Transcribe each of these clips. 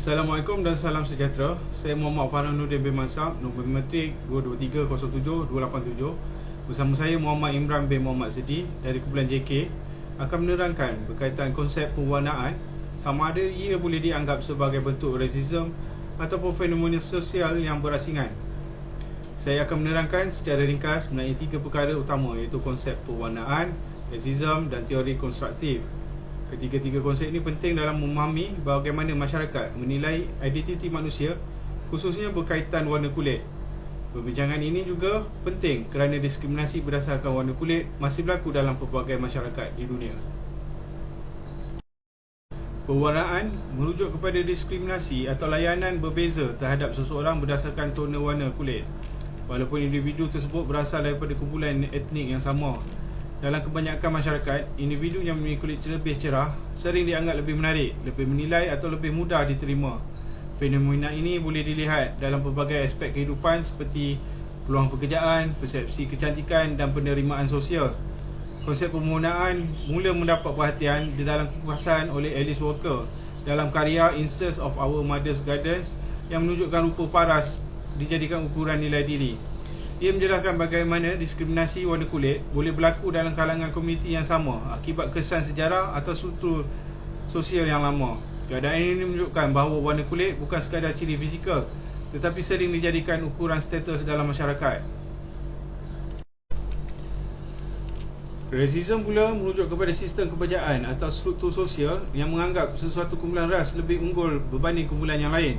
Assalamualaikum dan salam sejahtera. Saya Muhammad Farhanuddin bin Mansab, nombor matrik 2230727. Bersama saya Muhammad Imran bin Muhammad Sedi dari kumpulan JK akan menerangkan berkaitan konsep pewarnaan, sama ada ia boleh dianggap sebagai bentuk rasism ataupun fenomena sosial yang berasingan. Saya akan menerangkan secara ringkas mengenai 3 perkara utama, iaitu konsep pewarnaan, rasism dan teori konstruktif. Ketiga-tiga konsep ini penting dalam memahami bagaimana masyarakat menilai identiti manusia, khususnya berkaitan warna kulit. Perbincangan ini juga penting kerana diskriminasi berdasarkan warna kulit masih berlaku dalam pelbagai masyarakat di dunia. Pewarnaan merujuk kepada diskriminasi atau layanan berbeza terhadap seseorang berdasarkan tona warna kulit, walaupun individu tersebut berasal daripada kumpulan etnik yang sama. Dalam kebanyakan masyarakat, individu yang memiliki kulit lebih cerah sering dianggap lebih menarik, lebih menilai atau lebih mudah diterima. Fenomena ini boleh dilihat dalam pelbagai aspek kehidupan seperti peluang pekerjaan, persepsi kecantikan dan penerimaan sosial. Konsep pewarnaan mula mendapat perhatian di dalam kupasan oleh Alice Walker dalam karya In Search of Our Mother's Gardens yang menunjukkan rupa paras dijadikan ukuran nilai diri. Ia menjelaskan bagaimana diskriminasi warna kulit boleh berlaku dalam kalangan komuniti yang sama akibat kesan sejarah atau struktur sosial yang lama. Keadaan ini menunjukkan bahawa warna kulit bukan sekadar ciri fizikal, tetapi sering dijadikan ukuran status dalam masyarakat. Rasism pula merujuk kepada sistem kebajakan atau struktur sosial yang menganggap sesuatu kumpulan ras lebih unggul berbanding kumpulan yang lain.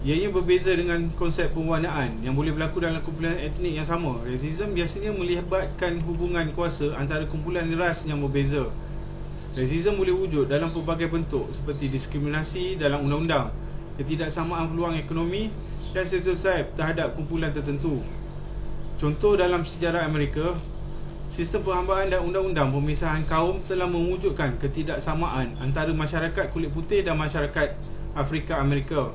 Ianya berbeza dengan konsep pewarnaan yang boleh berlaku dalam kumpulan etnik yang sama. Rasism biasanya melibatkan hubungan kuasa antara kumpulan ras yang berbeza. Rasism boleh wujud dalam pelbagai bentuk seperti diskriminasi dalam undang-undang, ketidaksamaan peluang ekonomi dan stereotip terhadap kumpulan tertentu. Contoh dalam sejarah Amerika, sistem perhambaan dan undang-undang pemisahan kaum telah mewujudkan ketidaksamaan antara masyarakat kulit putih dan masyarakat Afrika Amerika.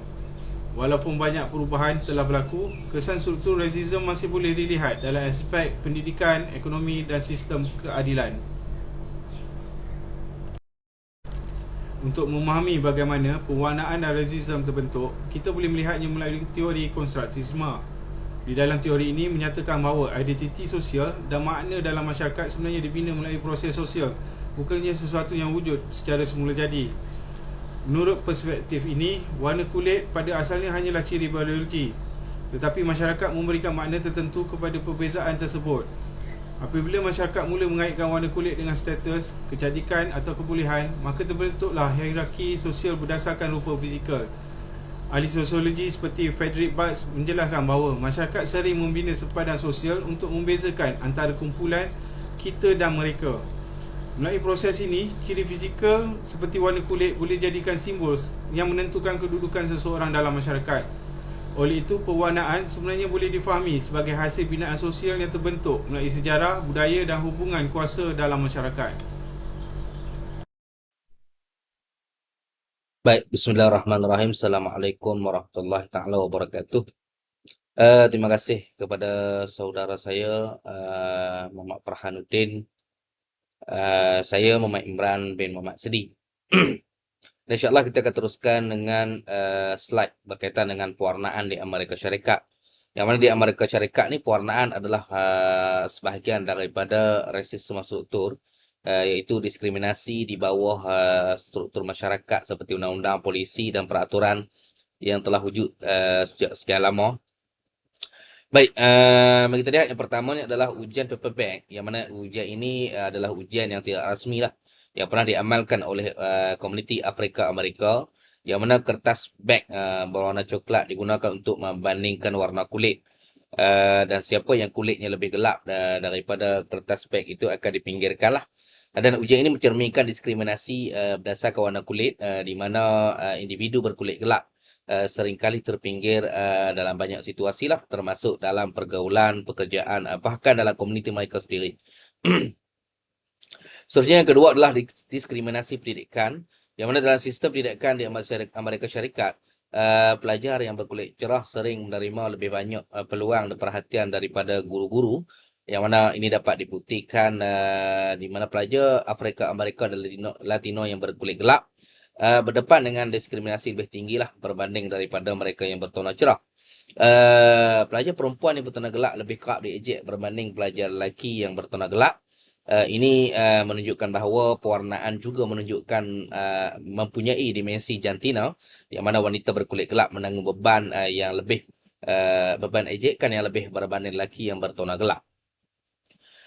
Walaupun banyak perubahan telah berlaku, kesan struktur rasism masih boleh dilihat dalam aspek pendidikan, ekonomi dan sistem keadilan. Untuk memahami bagaimana pewarnaan dan rasism terbentuk, kita boleh melihatnya melalui teori konstruktivisme. Di dalam teori ini menyatakan bahawa identiti sosial dan makna dalam masyarakat sebenarnya dibina melalui proses sosial, bukannya sesuatu yang wujud secara semula jadi. Menurut perspektif ini, warna kulit pada asalnya hanyalah ciri biologi, tetapi masyarakat memberikan makna tertentu kepada perbezaan tersebut. Apabila masyarakat mula mengaitkan warna kulit dengan status, kecantikan atau kebolehan, maka terbentuklah hierarki sosial berdasarkan rupa fizikal. Ahli sosiologi seperti Frederick Barthes menjelaskan bahawa masyarakat sering membina sempadan sosial untuk membezakan antara kumpulan kita dan mereka. Melalui proses ini, ciri fizikal seperti warna kulit boleh jadikan simbol yang menentukan kedudukan seseorang dalam masyarakat. Oleh itu, pewarnaan sebenarnya boleh difahami sebagai hasil binaan sosial yang terbentuk melalui sejarah, budaya dan hubungan kuasa dalam masyarakat. Baik, bismillahirrahmanirrahim. Assalamualaikum warahmatullahi taala wabarakatuh. Terima kasih kepada saudara saya Muhammad Farhanuddin. Saya Muhammad Imran bin Muhammad Sedi. Dan insyaAllah kita akan teruskan dengan slide berkaitan dengan pewarnaan di Amerika Syarikat. Yang mana di Amerika Syarikat ni pewarnaan adalah sebahagian daripada rasisme struktur, iaitu diskriminasi di bawah struktur masyarakat seperti undang-undang, polisi dan peraturan yang telah wujud sejak sekian lama. Baik, bagi kita lihat yang pertama ni adalah ujian paper bag, yang mana ujian ini adalah ujian yang tidak rasmi lah, yang pernah diamalkan oleh komuniti Afrika Amerika, yang mana kertas bag berwarna coklat digunakan untuk membandingkan warna kulit, dan siapa yang kulitnya lebih gelap daripada kertas bag itu akan dipinggirkan lah. Dan ujian ini mencerminkan diskriminasi berdasarkan warna kulit, di mana individu berkulit gelap seringkali terpinggir dalam banyak situasi lah, termasuk dalam pergaulan, pekerjaan, bahkan dalam komuniti mereka sendiri. Seterusnya yang kedua adalah diskriminasi pendidikan, yang mana dalam sistem pendidikan di Amerika Syarikat, pelajar yang berkulit cerah sering menerima lebih banyak peluang dan perhatian daripada guru-guru, yang mana ini dapat dibuktikan di mana pelajar Afrika Amerika dan Latino yang berkulit gelap berdepan dengan diskriminasi lebih tinggi lah berbanding daripada mereka yang bertona cerah. Pelajar perempuan yang bertona gelap lebih kerap diejek berbanding pelajar lelaki yang bertona gelap. Ini menunjukkan bahawa pewarnaan juga menunjukkan mempunyai dimensi jantina, yang mana wanita berkulit gelap menanggung beban yang lebih beban ejekan yang lebih berbanding lelaki yang bertona gelap.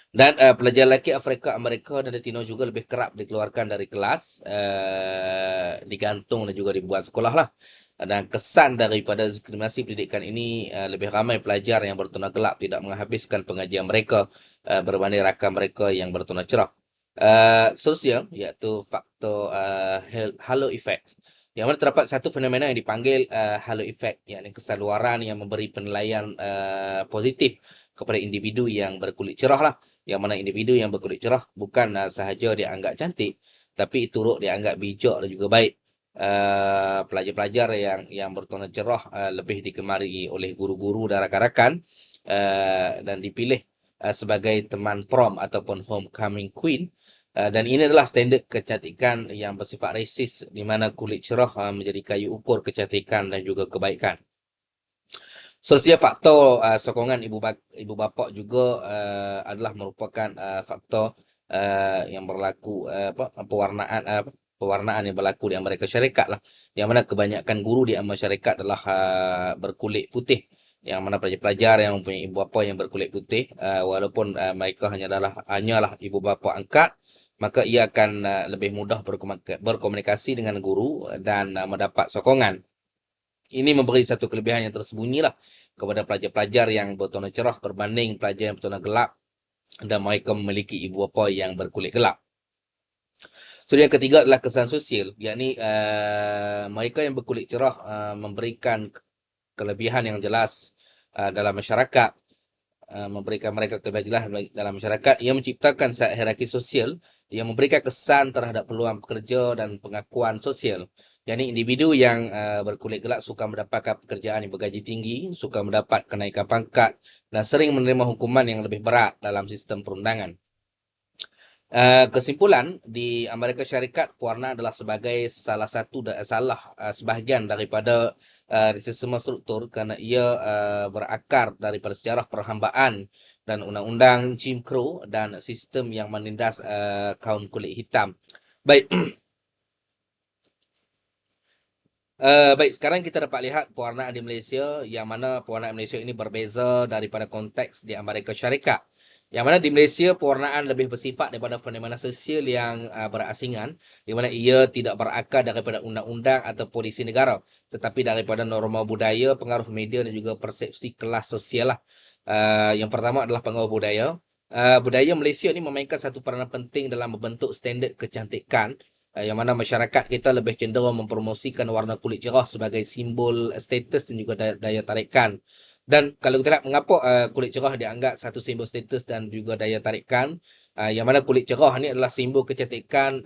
Dan pelajar lelaki Afrika, Amerika dan Latino juga lebih kerap dikeluarkan dari kelas, digantung dan juga dibuat sekolah lah. Dan kesan daripada diskriminasi pendidikan ini, lebih ramai pelajar yang bertona gelap tidak menghabiskan pengajian mereka berbanding rakan mereka yang bertona cerah. Sosial, iaitu faktor halo effect. Yang mana terdapat satu fenomena yang dipanggil halo effect, yakni kesan luaran yang memberi penilaian positif kepada individu yang berkulit cerah lah. Yang mana individu yang berkulit cerah bukan sahaja dianggap cantik, tapi turut dianggap bijak dan juga baik. Pelajar-pelajar yang bertona cerah lebih digemari oleh guru-guru dan rakan-rakan, dan dipilih sebagai teman prom ataupun homecoming queen. Dan ini adalah standard kecantikan yang bersifat rasis, di mana kulit cerah menjadi kayu ukur kecantikan dan juga kebaikan. Sosial faktor sokongan ibu bapa juga adalah merupakan faktor yang berlaku pewarnaan yang berlaku di Amerika Syarikat lah, yang mana kebanyakan guru di Amerika Syarikat adalah berkulit putih, yang mana pelajar-pelajar yang mempunyai ibu bapa yang berkulit putih, walaupun mereka hanyalah ibu bapa angkat, maka ia akan lebih mudah berkomunikasi dengan guru dan mendapat sokongan. Ini memberi satu kelebihan yang tersembunyi lah kepada pelajar-pelajar yang bertona cerah berbanding pelajar yang bertona gelap dan mereka memiliki ibu bapa yang berkulit gelap. So, yang ketiga adalah kesan sosial, yakni mereka yang berkulit cerah memberikan kelebihan yang jelas dalam masyarakat, memberikan mereka kelebihan jelas dalam masyarakat. Ia menciptakan hierarki sosial yang memberikan kesan terhadap peluang pekerja dan pengakuan sosial. Yakni individu yang berkulit gelap suka mendapatkan pekerjaan yang bergaji tinggi, suka mendapat kenaikan pangkat dan sering menerima hukuman yang lebih berat dalam sistem perundangan. Kesimpulan, di Amerika Syarikat, pewarna adalah sebagai sebahagian daripada rasisme struktur kerana ia berakar daripada sejarah perhambaan dan undang-undang Jim Crow dan sistem yang menindas kaum kulit hitam. Baik. Baik, sekarang kita dapat lihat pewarnaan di Malaysia, yang mana pewarnaan Malaysia ini berbeza daripada konteks di Amerika Syarikat. Yang mana di Malaysia pewarnaan lebih bersifat daripada fenomena sosial yang berasingan, di mana ia tidak berakar daripada undang-undang atau polisi negara, tetapi daripada norma budaya, pengaruh media dan juga persepsi kelas sosial lah. Yang pertama adalah pengaruh budaya. Budaya Malaysia ni memainkan satu peranan penting dalam membentuk standard kecantikan, yang mana masyarakat kita lebih cenderung mempromosikan warna kulit cerah sebagai simbol status dan juga daya tarikan. Dan kalau kita lihat mengapa kulit cerah dianggap satu simbol status dan juga daya tarikan, yang mana kulit cerah ni adalah simbol kecantikan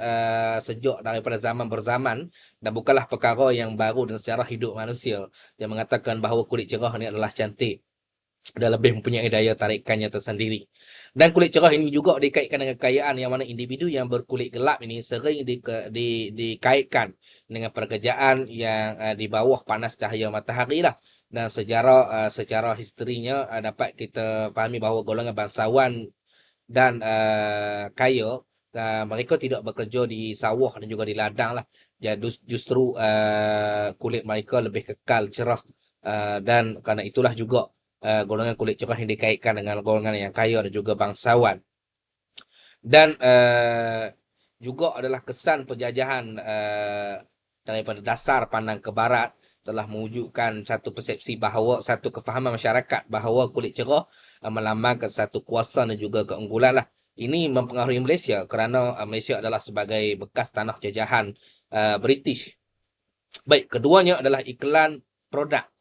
sejak daripada zaman berzaman dan bukanlah perkara yang baru dalam sejarah hidup manusia, yang mengatakan bahawa kulit cerah ni adalah cantik dan lebih mempunyai daya tarikannya tersendiri. Dan kulit cerah ini juga dikaitkan dengan kekayaan, yang mana individu yang berkulit gelap ini sering dikaitkan dengan pekerjaan yang di bawah panas cahaya matahari lah. Dan secara historinya dapat kita fahami bahawa golongan bangsawan dan kaya, mereka tidak bekerja di sawah dan juga di ladang lah. Jadi justru kulit mereka lebih kekal cerah, dan kerana itulah juga golongan kulit cerah yang dikaitkan dengan golongan yang kaya dan juga bangsawan. Dan juga adalah kesan penjajahan daripada dasar pandang ke barat telah mewujudkan satu persepsi bahawa satu kefahaman masyarakat bahawa kulit cerah melambangkan satu kuasa dan juga keunggulan lah. Ini mempengaruhi Malaysia kerana Malaysia adalah sebagai bekas tanah jajahan British. Baik, keduanya adalah iklan produk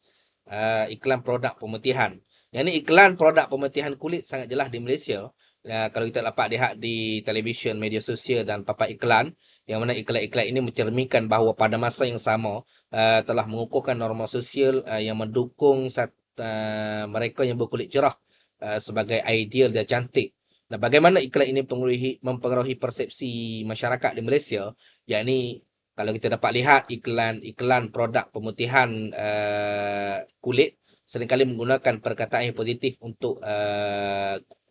pemutihan. Yang ini iklan produk pemutihan kulit sangat jelas di Malaysia. Kalau kita dapat lihat di televisyen, media sosial dan papan iklan, yang mana iklan-iklan ini mencerminkan bahawa pada masa yang sama telah mengukuhkan norma sosial yang mendukung mereka yang berkulit cerah sebagai ideal dan cantik. Dan bagaimana iklan ini mempengaruhi persepsi masyarakat di Malaysia, yakni Kalau kita dapat lihat iklan-iklan produk pemutihan kulit seringkali menggunakan perkataan yang positif untuk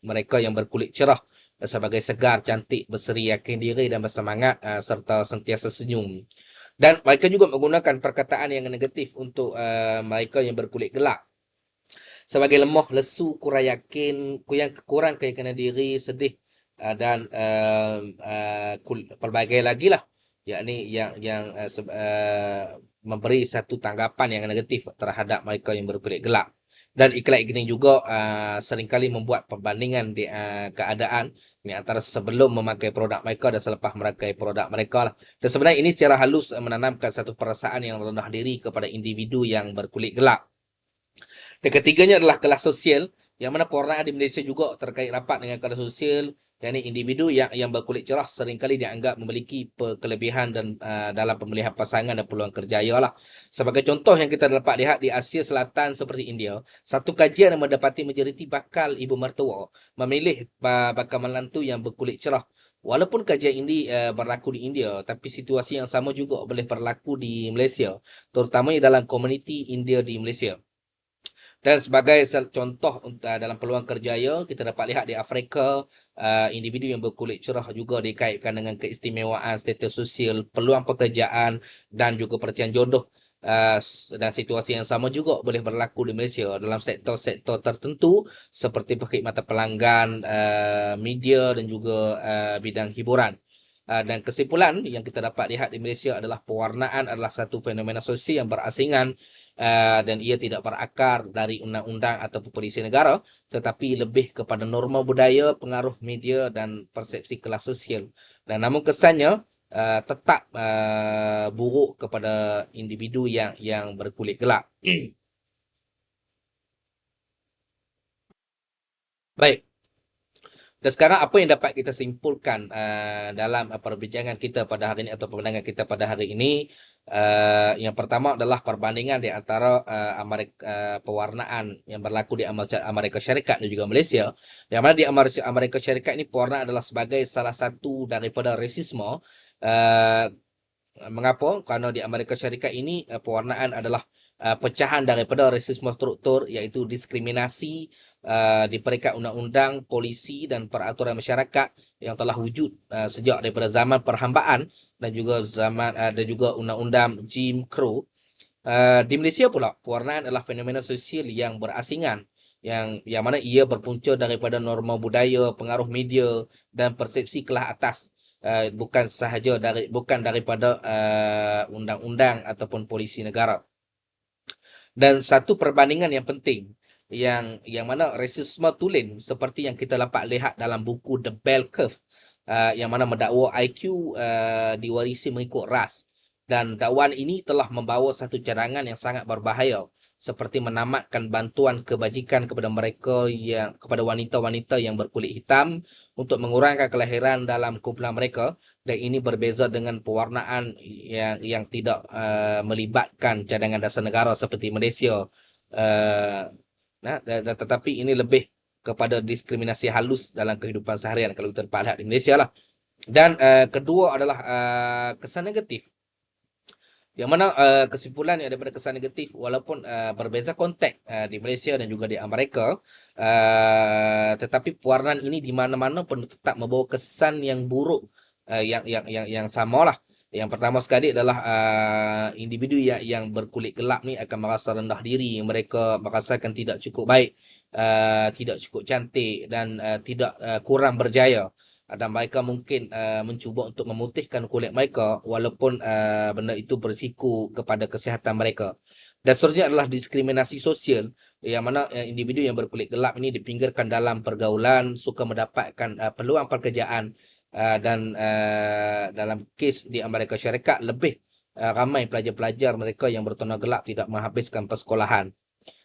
mereka yang berkulit cerah sebagai segar, cantik, berseri, yakin diri dan bersemangat serta sentiasa senyum. Dan mereka juga menggunakan perkataan yang negatif untuk mereka yang berkulit gelap sebagai lemah, lesu, kurang yakin, kurang keyakinan diri, sedih dan pelbagai lagi lah, yakni yang memberi satu tanggapan yang negatif terhadap mereka yang berkulit gelap. Dan iklan ini juga seringkali membuat perbandingan di keadaan ni antara sebelum memakai produk mereka dan selepas memakai produk mereka lah. Dan sebenarnya ini secara halus menanamkan satu perasaan yang rendah diri kepada individu yang berkulit gelap. Dan ketiganya adalah kelas sosial, yang mana pewarnaan di Malaysia juga terkait rapat dengan kelas sosial, yakni individu yang berkulit cerah seringkali dianggap memiliki kelebihan dan dalam pemilihan pasangan dan peluang kerjaya lah. Sebagai contoh yang kita dapat lihat di Asia Selatan seperti India, satu kajian yang mendapati majoriti bakal ibu mertua memilih bakal menantu yang berkulit cerah. Walaupun kajian ini berlaku di India, tapi situasi yang sama juga boleh berlaku di Malaysia, terutamanya dalam komuniti India di Malaysia. Dan sebagai contoh dalam peluang kerjaya, kita dapat lihat di Afrika, individu yang berkulit cerah juga dikaitkan dengan keistimewaan status sosial, peluang pekerjaan dan juga percayaan jodoh. Dan situasi yang sama juga boleh berlaku di Malaysia dalam sektor-sektor tertentu seperti perkhidmatan pelanggan, media dan juga bidang hiburan. Dan kesimpulan yang kita dapat lihat di Malaysia adalah pewarnaan adalah satu fenomena sosial yang berasingan dan ia tidak berakar dari undang-undang atau polisi negara, tetapi lebih kepada norma budaya, pengaruh media dan persepsi kelas sosial. Dan namun kesannya tetap buruk kepada individu yang berkulit gelap. Baik. Dan sekarang apa yang dapat kita simpulkan dalam perbincangan kita pada hari ini atau perbincangan kita pada hari ini? Yang pertama adalah perbandingan di antara pewarnaan yang berlaku di Amerika Syarikat dan juga Malaysia. Yang mana di Amerika Syarikat ini pewarnaan adalah sebagai salah satu daripada rasisme. Mengapa? Kerana di Amerika Syarikat ini pewarnaan adalah pecahan daripada rasisme struktur, iaitu diskriminasi di peringkat undang-undang, polisi dan peraturan masyarakat yang telah wujud sejak daripada zaman perhambaan dan juga undang-undang Jim Crow. Di Malaysia pula, pewarnaan adalah fenomena sosial yang berasingan yang mana ia berpunca daripada norma budaya, pengaruh media dan persepsi kelas atas. Bukan daripada undang-undang ataupun polisi negara. Dan satu perbandingan yang penting yang mana rasisme tulen seperti yang kita dapat lihat dalam buku The Bell Curve, yang mana mendakwa IQ diwarisi mengikut ras, dan dakwaan ini telah membawa satu cadangan yang sangat berbahaya seperti menamatkan bantuan kebajikan kepada wanita-wanita yang berkulit hitam untuk mengurangkan kelahiran dalam kumpulan mereka, dan ini berbeza dengan pewarnaan yang tidak melibatkan cadangan dasar negara seperti Malaysia. Tetapi ini lebih kepada diskriminasi halus dalam kehidupan seharian kalau kita dapat lihat di Malaysia lah. Dan kedua adalah kesan negatif, yang mana kesimpulan yang daripada kesan negatif, walaupun berbeza konteks di Malaysia dan juga di Amerika, tetapi pewarnaan ini di mana-mana pun tetap membawa kesan yang buruk yang samalah. Yang pertama sekali adalah individu yang berkulit gelap ni akan merasa rendah diri, mereka merasakan tidak cukup baik, tidak cukup cantik dan tidak kurang berjaya. Dan mereka mungkin mencuba untuk memutihkan kulit mereka walaupun benda itu berisiko kepada kesihatan mereka. Dan seterusnya adalah diskriminasi sosial, yang mana individu yang berkulit gelap ini dipinggirkan dalam pergaulan, suka mendapatkan peluang pekerjaan, dan dalam kes di Amerika Syarikat lebih ramai pelajar-pelajar mereka yang bertona gelap tidak menghabiskan persekolahan.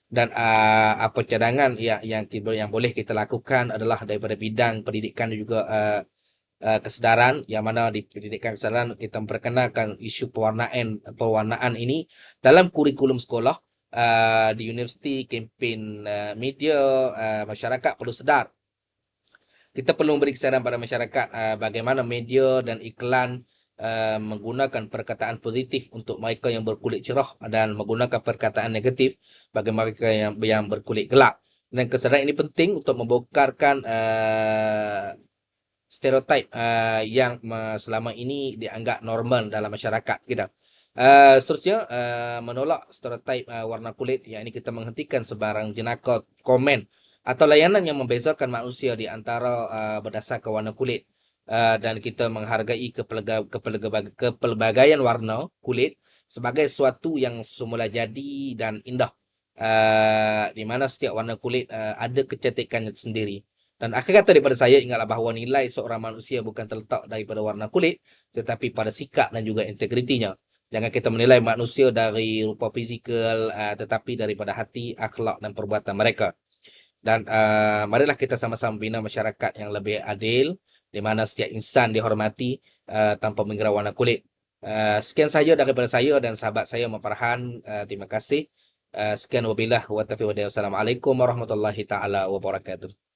Dan apa cadangan yang boleh kita lakukan adalah daripada bidang pendidikan dan juga kesedaran, yang mana di pendidikan kesedaran kita memperkenalkan isu pewarnaan ini dalam kurikulum sekolah, di universiti, kempen media, masyarakat perlu sedar. Kita perlu memberi kesedaran pada masyarakat bagaimana media dan iklan menggunakan perkataan positif untuk mereka yang berkulit cerah dan menggunakan perkataan negatif bagi mereka yang berkulit gelap. Dan kesedaran ini penting untuk membongkarkan stereotip yang selama ini dianggap normal dalam masyarakat kita. Seterusnya, menolak stereotip warna kulit, yakni kita menghentikan sebarang jenaka komen atau layanan yang membezakan manusia di antara berdasarkan warna kulit. Dan kita menghargai kepelbagaian warna kulit sebagai sesuatu yang semula jadi dan indah. Di mana setiap warna kulit ada kecantikannya sendiri. Dan akhir kata daripada saya, ingatlah bahawa nilai seorang manusia bukan terletak daripada warna kulit, tetapi pada sikap dan juga integritinya. Jangan kita menilai manusia dari rupa fizikal, tetapi daripada hati, akhlak dan perbuatan mereka. Dan marilah kita sama-sama bina masyarakat yang lebih adil, di mana setiap insan dihormati tanpa mengira warna kulit. Sekian saja daripada saya dan sahabat saya Muhammad Farhan. Terima kasih. Sekian wabillah wa taufiq wa hidayah. Wassalamualaikum warahmatullahi taala wabarakatuh.